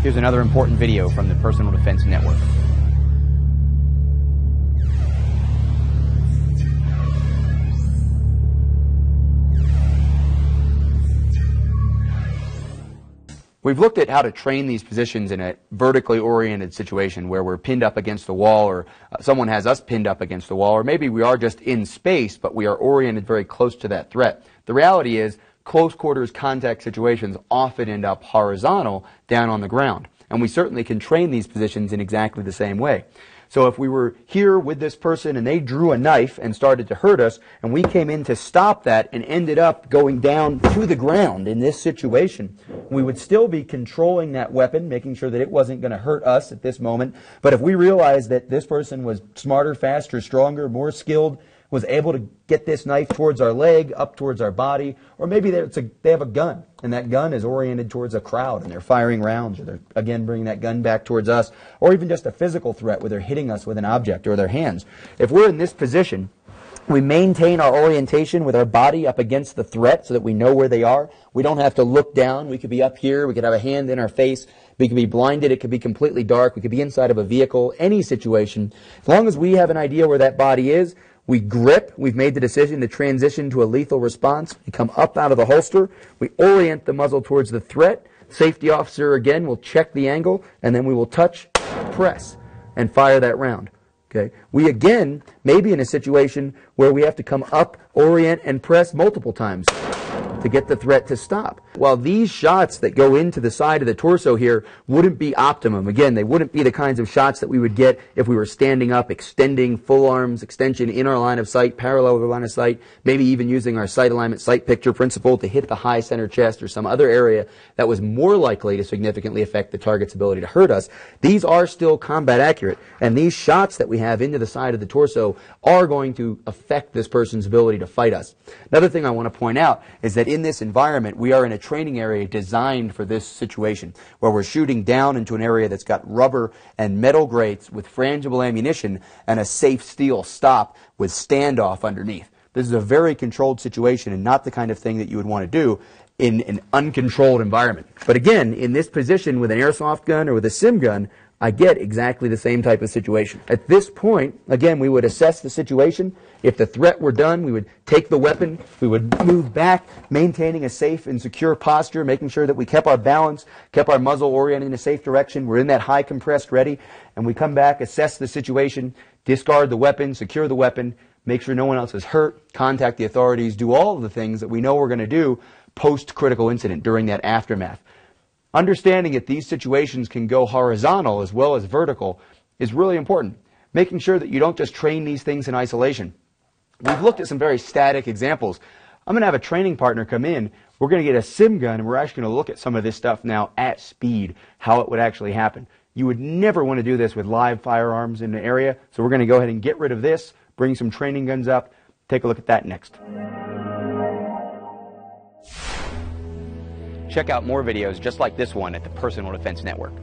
Here's another important video from the Personal Defense Network. We've looked at how to train these positions in a vertically oriented situation where we're pinned up against the wall, or someone has us pinned up against the wall, or maybe we are just in space but we are oriented very close to that threat. The reality is close quarters contact situations often end up horizontal down on the ground, and we certainly can train these positions in exactly the same way. So if we were here with this person and they drew a knife and started to hurt us, and we came in to stop that and ended up going down to the ground in this situation, we would still be controlling that weapon, making sure that it wasn't going to hurt us at this moment. But if we realized that this person was smarter, faster, stronger, more skilled, was able to get this knife towards our leg, up towards our body, or maybe they have a gun, and that gun is oriented towards a crowd, and they're firing rounds, or they're, again, bringing that gun back towards us, or even just a physical threat where they're hitting us with an object or their hands. If we're in this position, we maintain our orientation with our body up against the threat so that we know where they are. We don't have to look down. We could be up here. We could have a hand in our face. We could be blinded. It could be completely dark. We could be inside of a vehicle. Any situation. As long as we have an idea where that body is, we grip. We've made the decision to transition to a lethal response. We come up out of the holster. We orient the muzzle towards the threat. Safety officer, again, will check the angle, and then we will touch, press, and fire that round. Okay. We, again, may be in a situation where we have to come up, orient, and press multiple times to get the threat to stop. While these shots that go into the side of the torso here wouldn't be optimum, again, they wouldn't be the kinds of shots that we would get if we were standing up, extending full arms, extension in our line of sight, parallel with our line of sight, maybe even using our sight alignment, sight picture principle to hit the high center chest or some other area that was more likely to significantly affect the target's ability to hurt us. These are still combat accurate, and these shots that we have into the side of the torso are going to affect this person's ability to fight us. Another thing I want to point out is that in this environment, we are in a training area designed for this situation, where we're shooting down into an area that's got rubber and metal grates with frangible ammunition and a safe steel stop with standoff underneath. This is a very controlled situation and not the kind of thing that you would want to do in an uncontrolled environment. But again, in this position with an airsoft gun or with a sim gun, I get exactly the same type of situation. At this point, again, we would assess the situation. If the threat were done, we would take the weapon, we would move back, maintaining a safe and secure posture, making sure that we kept our balance, kept our muzzle oriented in a safe direction. We're in that high compressed ready, and we come back, assess the situation, discard the weapon, secure the weapon, make sure no one else is hurt, contact the authorities, do all of the things that we know we're going to do post-critical incident during that aftermath. Understanding that these situations can go horizontal as well as vertical is really important. Making sure that you don't just train these things in isolation. We've looked at some very static examples. I'm going to have a training partner come in. We're going to get a sim gun, and we're actually going to look at some of this stuff now at speed, how it would actually happen. You would never want to do this with live firearms in the area, so we're going to go ahead and get rid of this, bring some training guns up, take a look at that next. Check out more videos just like this one at the Personal Defense Network.